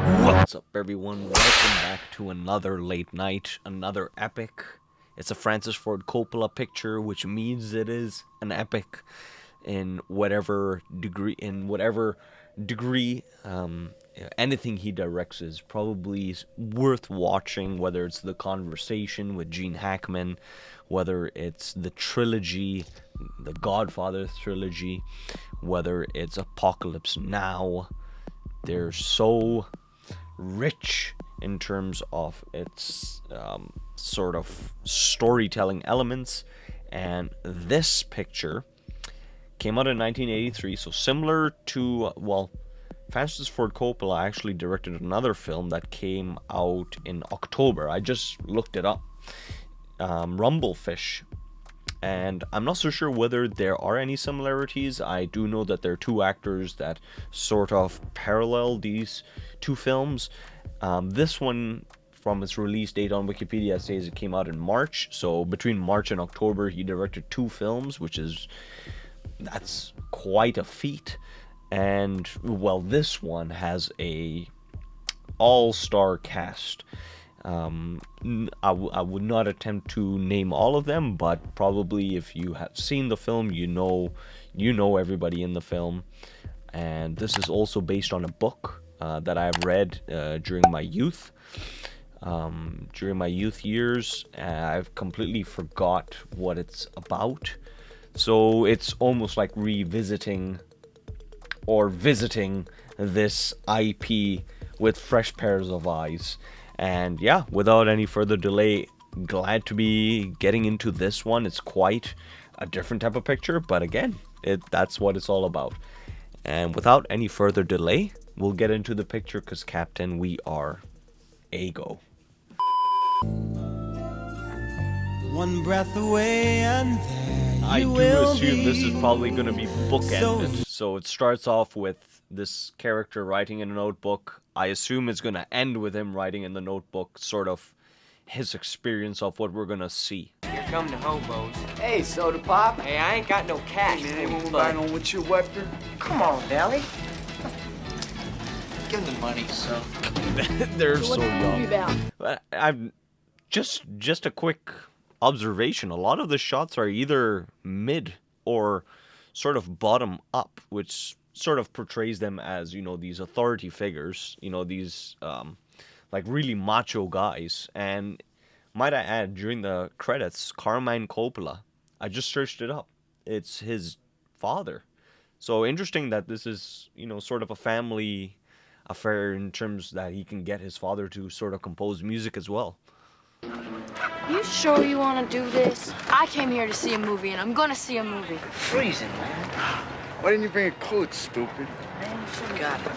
What's up, everyone? Welcome back to another late night, another epic. It's a Francis Ford Coppola picture, which means it is an epic in whatever degree. Anything he directs is probably worth watching. Whether it's The Conversation with Gene Hackman, whether it's the trilogy, the Godfather trilogy, whether it's Apocalypse Now. They're so rich in terms of its sort of storytelling elements, and this picture came out in 1983, so similar to, Francis Ford Coppola actually directed another film that came out in October. I just looked it up, Rumblefish, and I'm not so sure whether there are any similarities. I do know that there are two actors that sort of parallel these two films. This one, from its release date on Wikipedia, says it came out in March. So between March and October, he directed two films, that's quite a feat. And, this one has a all-star cast. I would not attempt to name all of them, but probably if you have seen the film, you know everybody in the film. And this is also based on a book that I've read during my youth. During my youth years, I've completely forgot what it's about. So it's almost like revisiting or visiting this IP with fresh pairs of eyes. And yeah, without any further delay, glad to be getting into this one. It's quite a different type of picture, but again, that's what it's all about. And without any further delay, we'll get into the picture, because Captain, we are a-go. One breath away and there I you do will assume be. this is probably going to be bookended. So it starts off with this character writing in a notebook. I assume it's going to end with him writing in the notebook, sort of his experience of what we're going to see. Here come the hobos. Hey, soda pop. Hey, I ain't got no cash. Hey, man, for you, anyone bud. buying on with your weapon? Come on, Dally. Give him the money, son. They're so young. I'm just a quick observation. A lot of the shots are either mid or sort of bottom up, which sort of portrays them as, these authority figures, these like really macho guys. And might I add, during the credits, Carmine Coppola, I just searched it up. It's his father. So interesting that this is, sort of a family affair in terms that he can get his father to sort of compose music as well. You sure you want to do this? I came here to see a movie, and I'm gonna see a movie. Freezing, man. Why didn't you bring a coat, stupid? Man, forgot it.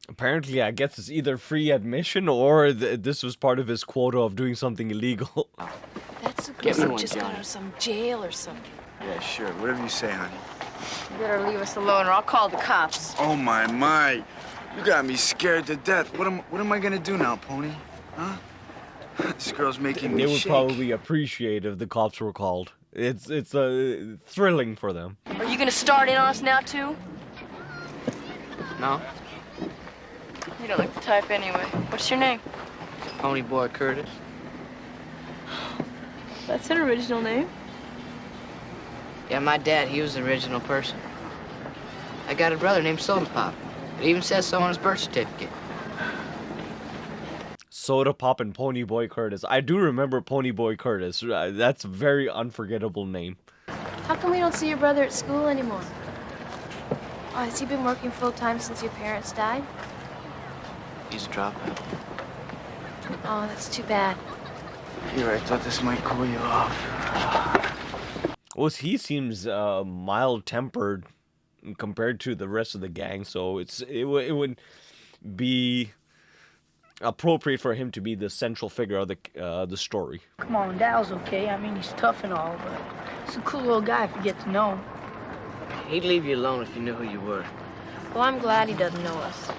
Apparently, I guess it's either free admission or this was part of his quota of doing something illegal. That's a Get me girl one, just got Johnny. out of some jail or something. Yeah, sure. Whatever you say, honey. You better leave us alone, or I'll call the cops. Oh, my. You got me scared to death. What am I gonna do now, Pony? Huh? This girl's making me They would shake. probably appreciate if the cops were called. It's thrilling for them. Are you gonna start in on us now, too? No? You don't like the type anyway. What's your name? Ponyboy Curtis. That's an original name. Yeah, my dad, he was the original person. I got a brother named Soda Pop. It even says so on his birth certificate. Soda Pop and Ponyboy Curtis. I do remember Ponyboy Curtis. That's a very unforgettable name. How come we don't see your brother at school anymore? Oh, has he been working full-time since your parents died? He's a dropout. Oh, that's too bad. Here, I thought this might cool you off. Well, he seems mild-tempered compared to the rest of the gang, so it would be appropriate for him to be the central figure of the story. Come on, Dal's okay. I mean, he's tough and all, but he's a cool little guy if you get to know him. He'd leave you alone if you knew who you were. Well, I'm glad he doesn't know us.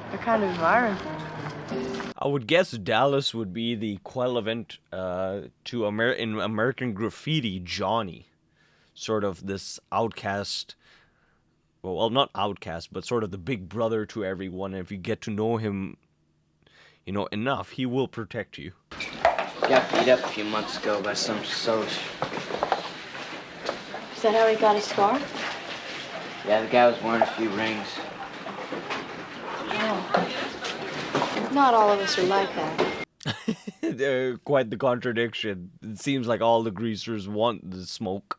They're kind of admiring. I would guess Dallas would be the equivalent to in American Graffiti, Johnny. Sort of this outcast well, not outcast, but sort of the big brother to everyone. And if you get to know him, enough, he will protect you. Got beat up a few months ago by some soc. Is that how he got his scar? Yeah, the guy was wearing a few rings. Oh. Not all of us are like that. Quite the contradiction. It seems like all the greasers want the smoke.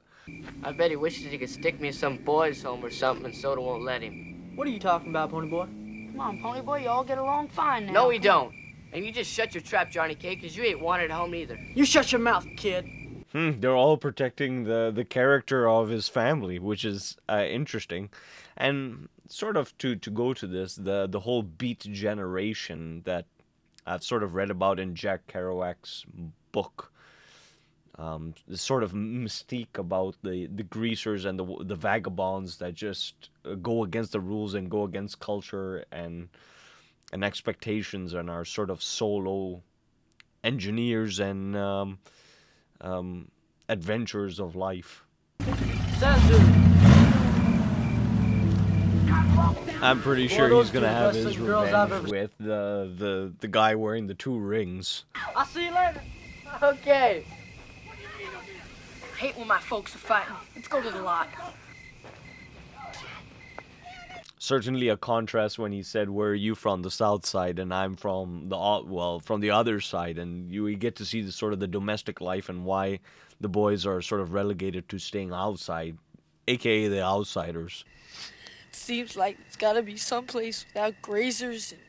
I bet he wishes he could stick me in some boys' home or something, and Soda won't let him. What are you talking about, Ponyboy? Come on, Ponyboy, you all get along fine now. No, we don't. And you just shut your trap, Johnny K, because you ain't wanted at home either. You shut your mouth, kid. They're all protecting the character of his family, which is interesting. And sort of to go to this, the whole Beat generation that I've sort of read about in Jack Kerouac's book. The sort of mystique about the greasers and the vagabonds that just go against the rules and go against culture and expectations and are sort of solo engineers and adventures of life. I'm pretty sure he's gonna have his revenge with the guy wearing the 2 rings. I'll see you later. Okay. I hate when my folks are fighting. Let's go to the lot. Certainly a contrast when he said, "Where are you from?" The south side, and I'm from from the other side, and we get to see the sort of the domestic life and why the boys are sort of relegated to staying outside, aka the outsiders. Seems like it's gotta be someplace without grazers and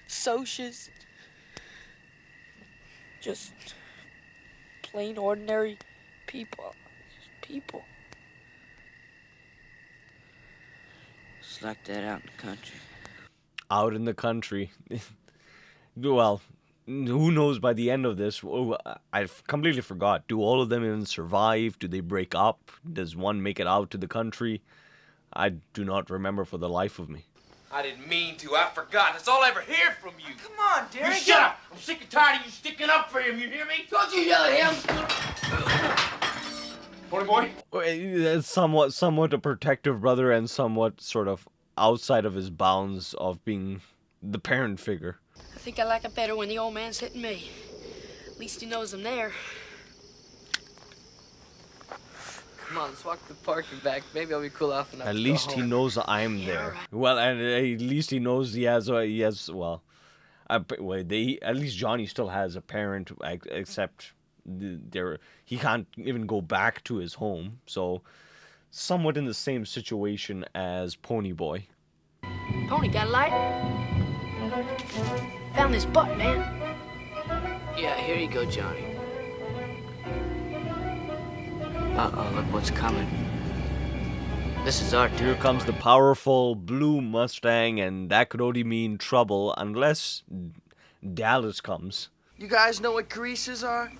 socias. Just plain ordinary people. People. It's like that out in the country. Out in the country. Well, who knows by the end of this? Oh, I've completely forgot. Do all of them even survive? Do they break up? Does one make it out to the country? I do not remember for the life of me. I didn't mean to. I forgot. That's all I ever hear from you. Come on, You Derek. shut up. I'm sick and tired of you sticking up for him. You hear me? Don't you yell at him! Ponyboy? It's somewhat a protective brother and somewhat sort of outside of his bounds of being the parent figure. I think I like it better when the old man's hitting me. At least he knows I'm there. Come on, let's walk to the park and back. Maybe I'll be cool off enough At to least go he home. knows I'm there. right. Well, and at least he knows he has at least Johnny still has a parent, except he can't even go back to his home. So, somewhat in the same situation as Ponyboy. Pony, got a light? Found this butt, man. Yeah, here you go, Johnny. Uh-oh, look what's coming. This is our Here territory. comes the powerful blue Mustang, and that could only mean trouble unless Dallas comes. You guys know what greasers are?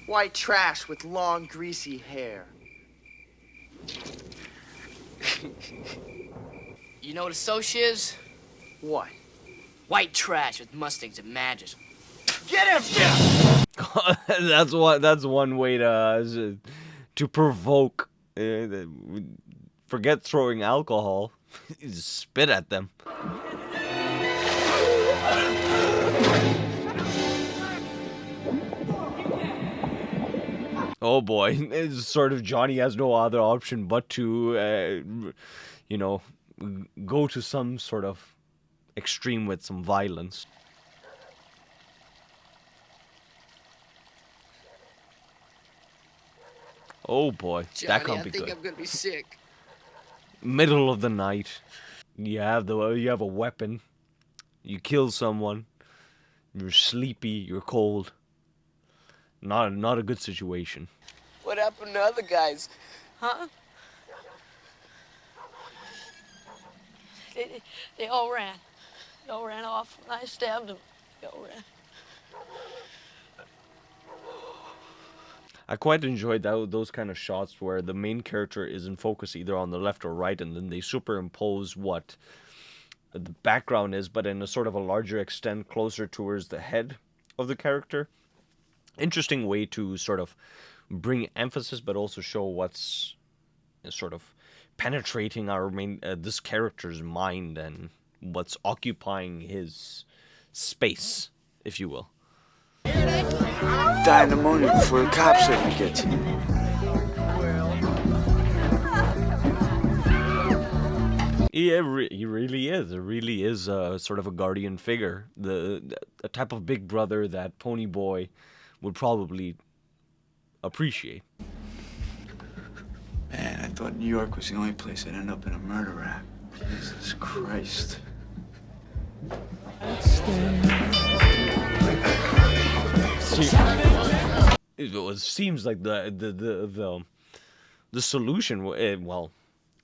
White trash with long, greasy hair. You know what a soc is? What? White trash with mustangs and matches. Get him! Get him! That's one way to provoke. Forget throwing alcohol. Just spit at them. Oh boy, it's sort of Johnny has no other option but to, go to some sort of extreme with some violence. Oh boy, Johnny, that can't I be think good. I'm gonna be sick. Middle of the night, you have a weapon, you kill someone, you're sleepy, you're cold. Not a good situation. What happened to other guys? Huh? They all ran. They all ran off when I stabbed them. They all ran. I quite enjoyed those kind of shots where the main character is in focus either on the left or right, and then they superimpose what the background is, but in a sort of a larger extent, closer towards the head of the character. Interesting way to sort of bring emphasis, but also show what's sort of penetrating our main this character's mind and what's occupying his space, if you will. Die of pneumonia before the cops ever get to you. He really is. It really is sort of a guardian figure. A type of big brother that Ponyboy would probably appreciate. Man, I thought New York was the only place I'd end up in a murder rap. Jesus Christ. It seems like the solution, well,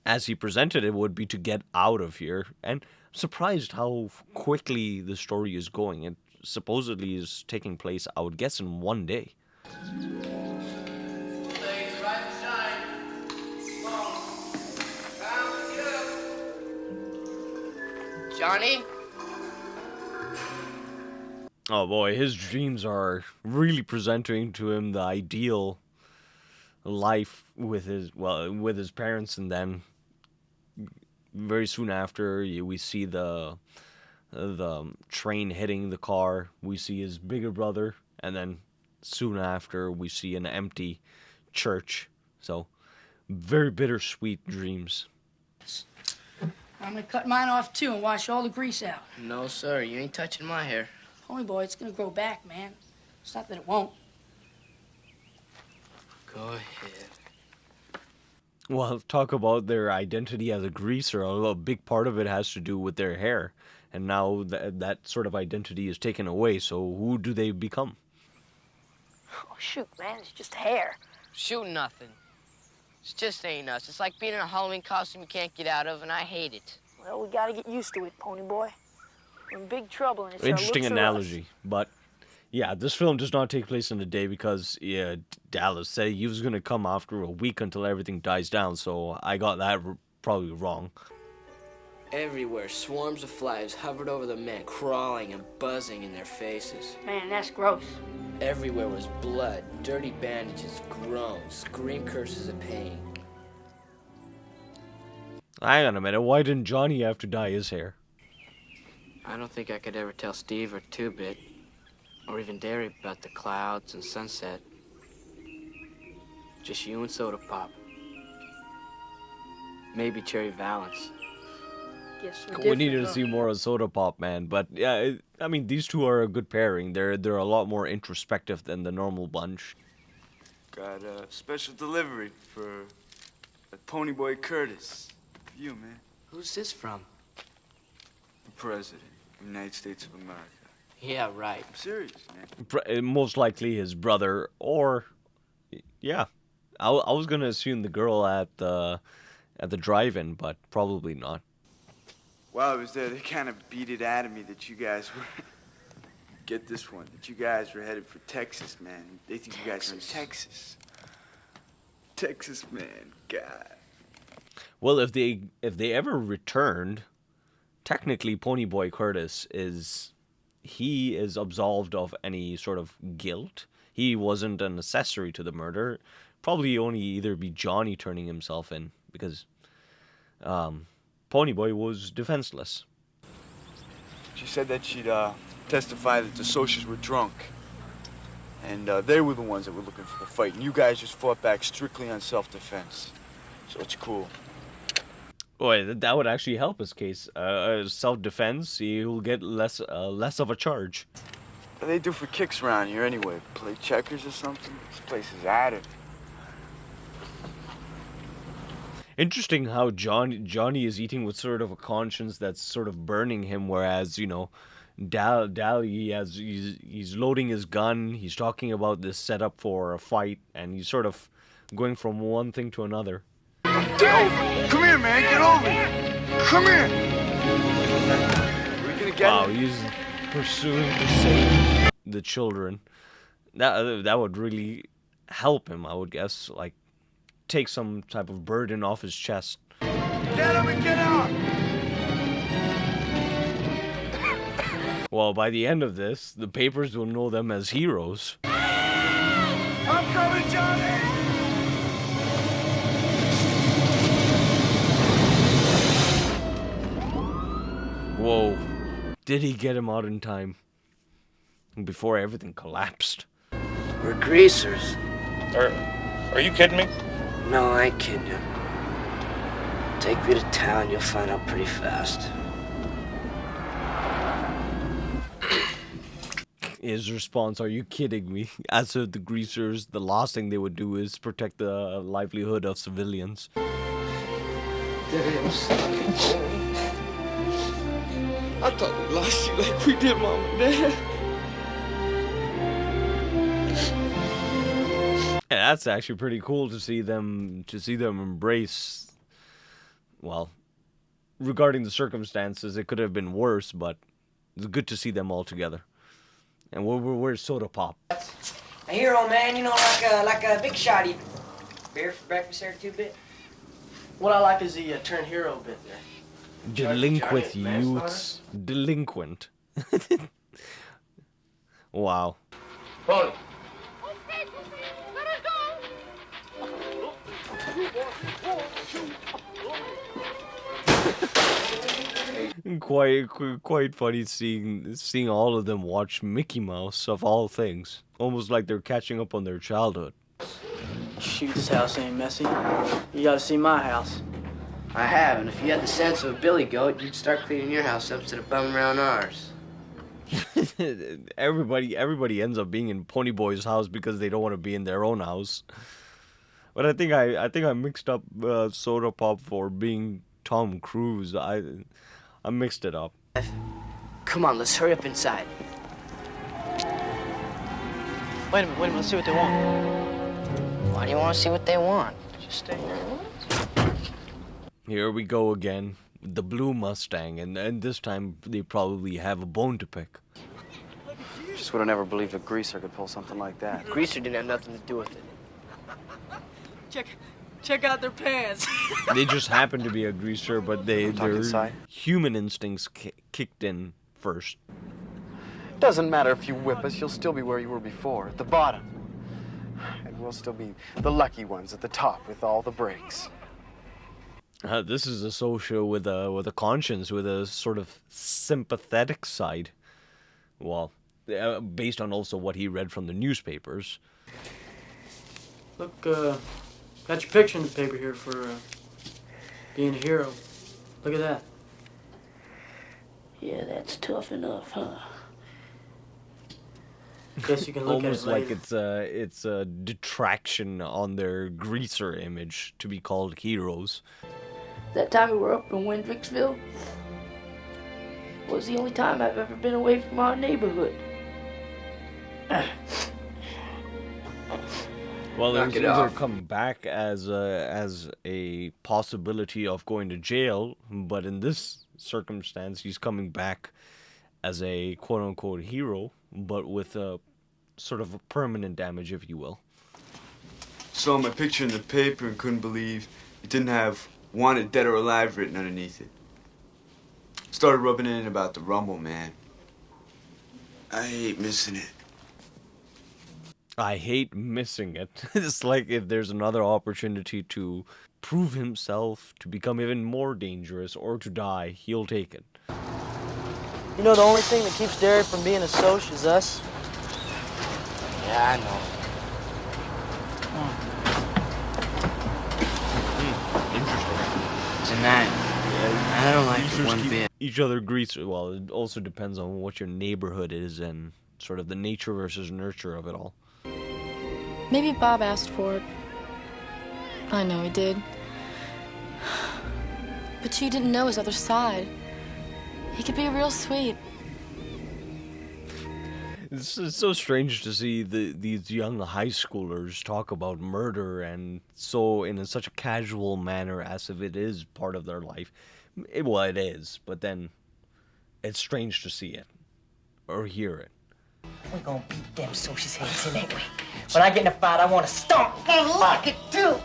as he presented it, would be to get out of here. And I'm surprised how quickly the story is going. It supposedly is taking place, I would guess, in one day. Johnny? Oh boy, his dreams are really presenting to him the ideal life with his parents, and then very soon after we see the train hitting the car. We see his bigger brother, and then soon after we see an empty church. So very bittersweet dreams. I'm gonna cut mine off too and wash all the grease out. No, sir, you ain't touching my hair. Ponyboy, it's gonna grow back, man. It's not that it won't. Go ahead. Well, talk about their identity as a greaser. A big part of it has to do with their hair. And now that sort of identity is taken away, so who do they become? Oh, shoot, man, it's just hair. Shoot nothing. It just ain't us. It's like being in a Halloween costume you can't get out of, and I hate it. Well, we gotta get used to it, Ponyboy. We're in big trouble, and it's our Interesting looks or analogy, us. but yeah, this film does not take place in a day because Dallas said he was going to come after a week until everything dies down, so I got that probably wrong. Everywhere, swarms of flies hovered over the men, crawling and buzzing in their faces. Man, that's gross. Everywhere was blood, dirty bandages, groans, scream curses of pain. Hang on a minute, why didn't Johnny have to dye his hair? I don't think I could ever tell Steve or Two-Bit, or even Derry about the clouds and sunset. Just you and Soda Pop. Maybe Cherry Valance. Guess We needed to see more of Soda Pop, man. But yeah, I mean, these two are a good pairing. They're a lot more introspective than the normal bunch. Got a special delivery for Ponyboy Curtis. For you, man. Who's this from? The President of the United States of America. Yeah, right. I'm serious, man. Most likely his brother, or yeah, I was gonna assume the girl at the drive-in, but probably not. While I was there, they kind of beat it out of me that you guys were... Get this one. That you guys were headed for Texas, man. They think you guys are in Texas. Texas, man. God. Well, if they ever returned, technically Ponyboy Curtis is absolved of any sort of guilt. He wasn't an accessory to the murder. Probably only either be Johnny turning himself in, because Ponyboy was defenseless. She said that she'd testify that the socials were drunk. And they were the ones that were looking for the fight. And you guys just fought back strictly on self-defense. So it's cool. Boy, that would actually help his case. Self-defense, he will get less of a charge. What do they do for kicks around here anyway? Play checkers or something? This place is out of it. Interesting how Johnny is eating with sort of a conscience that's sort of burning him, whereas, you know, he's loading his gun, he's talking about this setup for a fight, and he's sort of going from one thing to another. Get over! Come here, man! Get over here! Come here! We're gonna get Wow, him. he's pursuing to save the children. That would really help him, I would guess. Like, take some type of burden off his chest. Get him and get out! Well, by the end of this, the papers will know them as heroes. I'm coming, Johnny! Whoa. Did he get him out in time? Before everything collapsed. We're greasers. Are you kidding me? No, I ain't kidding you. Take me to town, you'll find out pretty fast. His response, are you kidding me? As if the greasers, the last thing they would do is protect the livelihood of civilians. I thought we lost you like we did Mom and Dad. Yeah, that's actually pretty cool to see them embrace. Well, regarding the circumstances, it could have been worse, but it's good to see them all together. And where's Soda Pop? A hero, man, you know, like a big shot even. Beer for breakfast there, 2-bit. What I like is the turn hero bit there. Delinquent youths. Delinquent. Wow. Pony. Quite funny seeing all of them watch Mickey Mouse of all things. Almost like they're catching up on their childhood. Shoot, this house ain't messy. You gotta see my house. I have, and if you had the sense of a billy goat, you'd start cleaning your house up instead of bumming around ours. Everybody ends up being in Ponyboy's house because they don't want to be in their own house. But I think I mixed up Soda Pop for being Tom Cruise. I mixed it up. Come on, let's hurry up inside. Wait a minute, let's see what they want. Why do you want to see what they want? Just stay here. Here we go again. The blue Mustang, and this time they probably have a bone to pick. Just would have never believed a greaser could pull something like that. Greaser didn't have nothing to do with it. Check out their pants. They just happen to be a greaser, but their human instincts kicked in first. Doesn't matter if you whip us, you'll still be where you were before, at the bottom. And we'll still be the lucky ones at the top with all the breaks. This is a social with a conscience, with a sort of sympathetic side. Well, based on also what he read from the newspapers. Look, got your picture in the paper here for being a hero. Look at that. Yeah, that's tough enough, huh? Guess you can look almost at it like it's a detraction on their greaser image to be called heroes. That time we were up in Windricksville was the only time I've ever been away from our neighborhood. Well, there's either come back as a possibility of going to jail, but in this circumstance, he's coming back as a quote-unquote hero, but with a sort of a permanent damage, if you will. Saw my picture in the paper and couldn't believe it didn't have "wanted dead or alive" written underneath it. Started rubbing it in about the Rumble, man. I hate missing it. I hate missing it. It's like if there's another opportunity to prove himself, to become even more dangerous, or to die, he'll take it. You know, the only thing that keeps Derek from being a soc is us. Yeah, I know. Interesting. Tonight. I don't like it one bit. Each other greaser. Well, it also depends on what your neighborhood is and sort of the nature versus nurture of it all. Maybe Bob asked for it. I know he did. But you didn't know his other side. He could be real sweet. It's so strange to see these young high schoolers talk about murder and so in such a casual manner as if it is part of their life. Well, it is, but then it's strange to see it or hear it. We're gonna beat them soci's heads in, ain't we? When I get in a fight, I want to stomp and lock it too.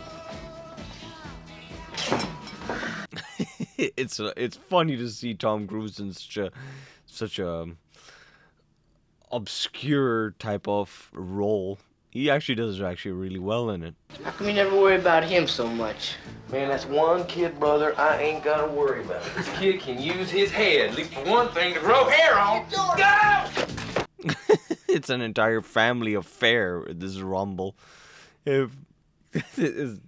It's funny to see Tom Cruise in such a obscure type of role. He actually does really well in it. How come you never worry about him so much? Man, that's one kid, brother, I ain't gotta worry about. This kid can use his head, at least for one thing, to grow hair on. Go! It's an entire family affair, this Rumble. If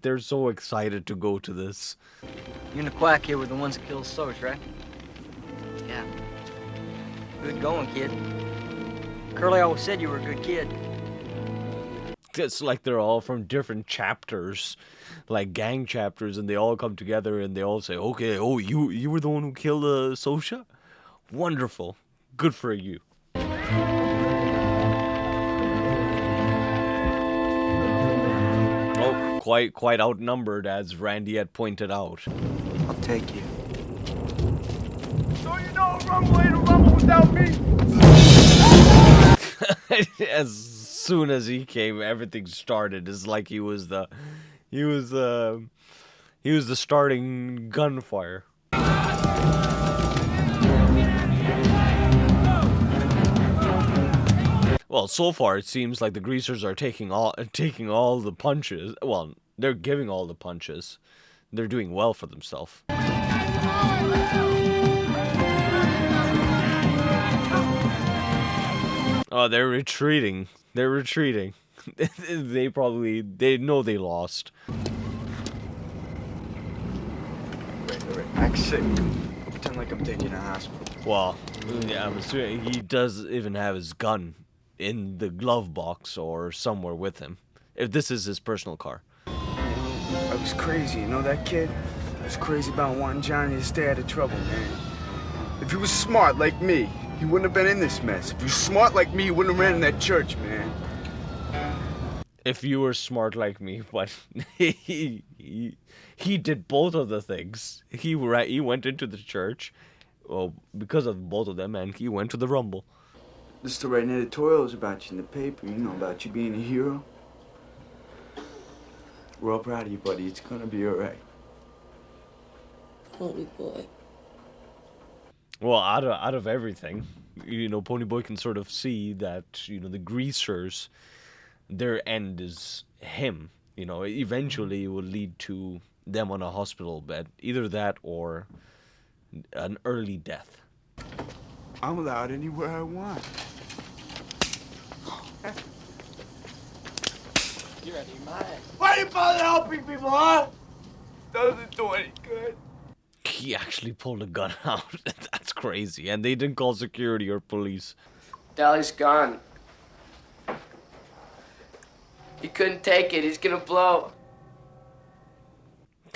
they're so excited to go to this. You and the quack here were the ones that killed Soch, right? Yeah. Good going, kid. Curly always said you were a good kid. It's like they're all from different chapters, like gang chapters, and they all come together and they all say, okay, oh, you were the one who killed Sosha? Wonderful. Good for you. Oh, quite outnumbered, as Randy had pointed out. I'll take you. So you know Rumble ain't a Rumble without me. As soon as he came, everything started. It's like he was the starting gunfire. Well, so far it seems like the greasers are taking all the punches. Well, they're giving all the punches. They're doing well for themselves. Oh, they're retreating. They're retreating. They know they lost. Wait. Actually, I'll pretend like I'm taking a hospital. Well, yeah, I'm assuming he does even have his gun in the glove box or somewhere with him. If this is his personal car. I was crazy, you know that kid? I was crazy about wanting Johnny to stay out of trouble, man. If he was smart like me, he wouldn't have been in this mess. If he was smart like me, he wouldn't have ran in that church, man. If you were smart like me, but he did both of the things. He went into the church, well, because of both of them, and he went to the Rumble. They're still writing editorials about you in the paper, you know, about you being a hero. We're all proud of you, buddy. It's gonna be alright. Ponyboy. Well, out of everything, you know, Ponyboy can sort of see that, you know, the greasers, their end is him. You know, eventually it will lead to them on a hospital bed. Either that or an early death. I'm allowed anywhere I want. You're out of your mind. Why are you bother helping people, huh? Doesn't do any good. He actually pulled a gun out. That's crazy. And they didn't call security or police. Dolly's gone. He couldn't take it. He's gonna blow.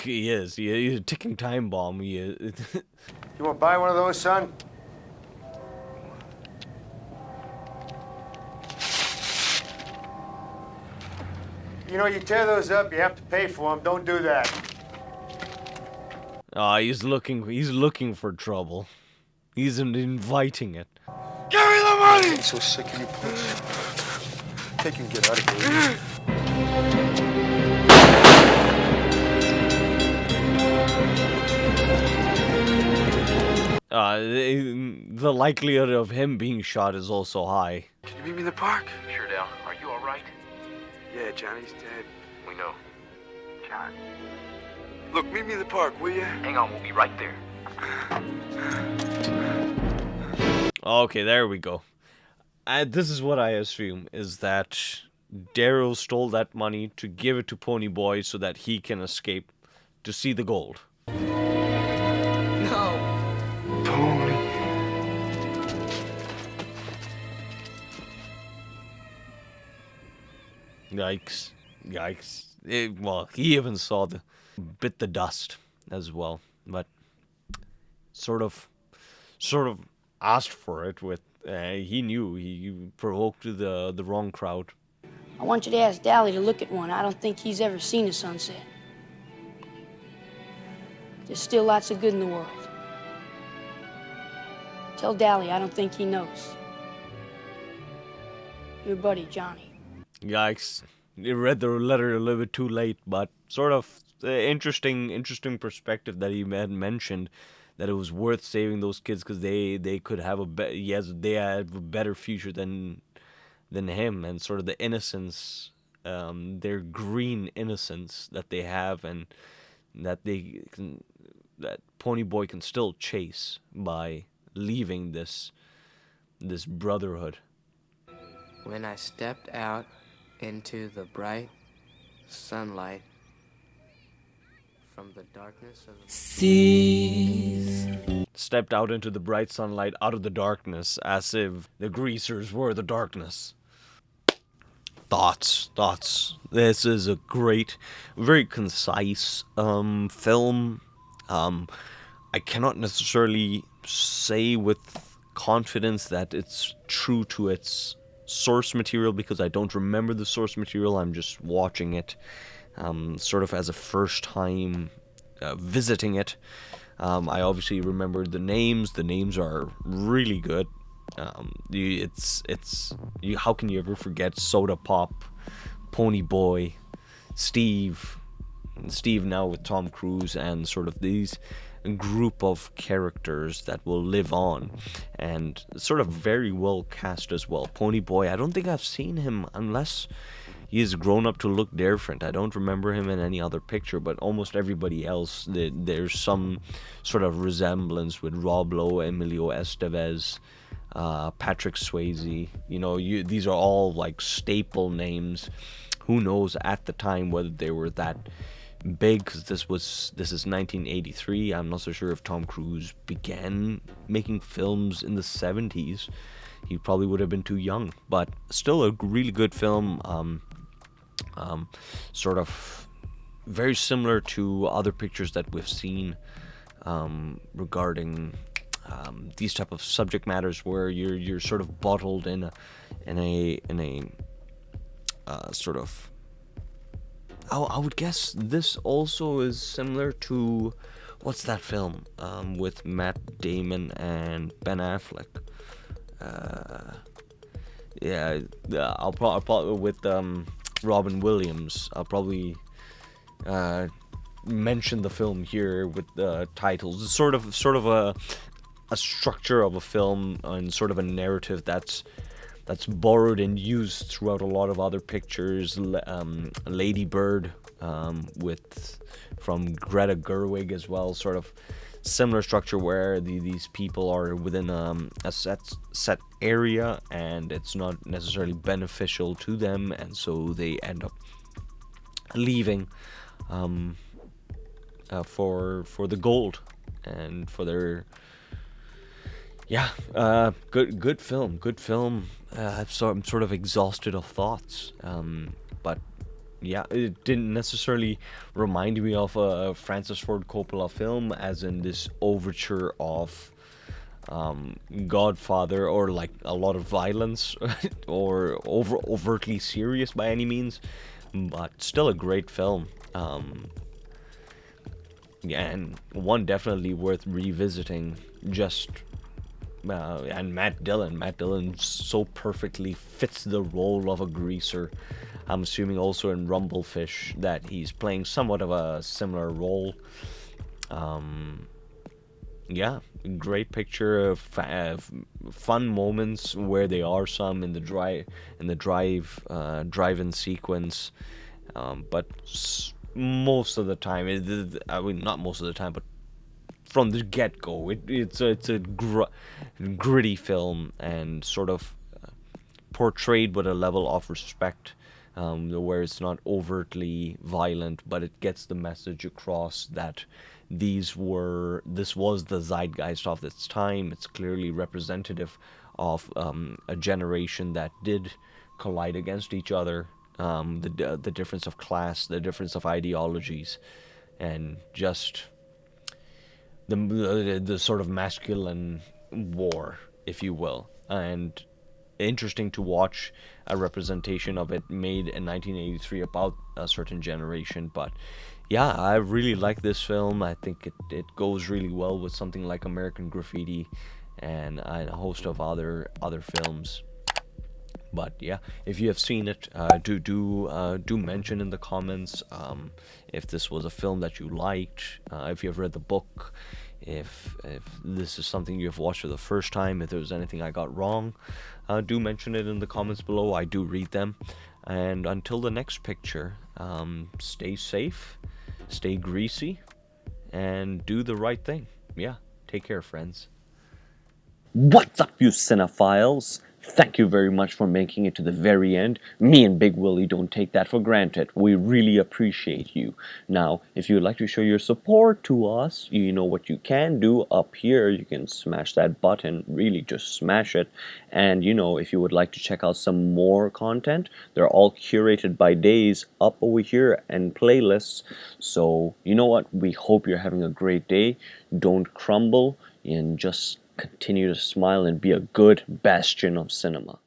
He is. He's a ticking time bomb. He is. You want to buy one of those, son? You know, you tear those up, you have to pay for them. Don't do that. He's looking for trouble. He's inviting it. Give me the money! I'm so sick of you punks. Take and get out of here. The likelihood of him being shot is also high. Can you meet me in the park? Sure, Dale. Are you all right? Yeah, Johnny's dead. We know. John. Look, meet me in the park, will you? Hang on, we'll be right there. Okay, there we go. This is what I assume, is that Daryl stole that money to give it to Ponyboy so that he can escape to see the gold. No. Pony. Yikes. Well, he even saw bit the dust as well, but sort of asked for it with, he knew he provoked the wrong crowd. I want you to ask Dally to look at one. I don't think he's ever seen a sunset. There's still lots of good in the world. Tell Dally I don't think he knows. Your buddy, Johnny. Yikes. You read the letter a little bit too late, but sort of interesting perspective that he had mentioned, that it was worth saving those kids because they could have they have a better future than him, and sort of the innocence their green innocence that they have, and that that Ponyboy can still chase by leaving this brotherhood. When I stepped out into the bright sunlight from the darkness of the Stepped out into the bright sunlight out of the darkness, as if the greasers were the darkness. Thoughts. This is a great, very concise film. I cannot necessarily say with confidence that it's true to its source material, because I don't remember the source material. I'm just watching it sort of as a first time visiting it. I obviously remember the names. The names are really good. How can you ever forget Soda Pop, Ponyboy, Steve now with Tom Cruise, and sort of these group of characters that will live on, and sort of very well cast as well. Ponyboy, I don't think I've seen him unless he has grown up to look different. I don't remember him in any other picture, but almost everybody else, there's some sort of resemblance with Rob Lowe, Emilio Estevez, Patrick Swayze. These are all like staple names. Who knows at the time whether they were that big, because this is 1983. I'm not so sure if Tom Cruise began making films in the 70s. He probably would have been too young, but still a really good film. Sort of very similar to other pictures that we've seen regarding these type of subject matters, where you're sort of bottled in a sort of. I would guess this also is similar to, what's that film with Matt Damon and Ben Affleck? I'll probably with Robin Williams. I'll probably mention the film here with the titles. It's sort of a structure of a film and sort of a narrative that's borrowed and used throughout a lot of other pictures. Lady Bird from Greta Gerwig as well, sort of similar structure where these people are within a set area, and it's not necessarily beneficial to them, and so they end up leaving for the gold and for their good film. I'm sort of exhausted of thoughts, but yeah, it didn't necessarily remind me of a Francis Ford Coppola film, as in this overture of Godfather, or like a lot of violence, or overtly serious by any means, but still a great film. And one definitely worth revisiting. And Matt Dillon so perfectly fits the role of a greaser. I'm assuming also in Rumblefish that he's playing somewhat of a similar role. Great picture of fun moments where they are some in the drive-in sequence, but most of the time, not most of the time, but from the get-go, it's a gritty film, and sort of portrayed with a level of respect, where it's not overtly violent, but it gets the message across that this was the zeitgeist of its time. It's clearly representative of a generation that did collide against each other, the difference of class, the difference of ideologies, and just the sort of masculine war, if you will. And interesting to watch a representation of it made in 1983 about a certain generation. But yeah, I really like this film. I think it goes really well with something like American Graffiti and a host of other films. But yeah, if you have seen it, do mention in the comments if this was a film that you liked, if you have read the book, if this is something you have watched for the first time, if there was anything I got wrong. Do mention it in the comments below. I do read them. And until the next picture, stay safe, stay greasy, and do the right thing. Yeah, take care, friends. What's up, you cinephiles? Thank you very much for making it to the very end. Me and Big Willie don't take that for granted. We really appreciate you. Now, if you would like to show your support to us, you know what you can do up here. You can smash that button, really just smash it. And you know, if you would like to check out some more content, they're all curated by days up over here and playlists. So, you know what? We hope you're having a great day. Don't crumble and just continue to smile and be a good bastion of cinema.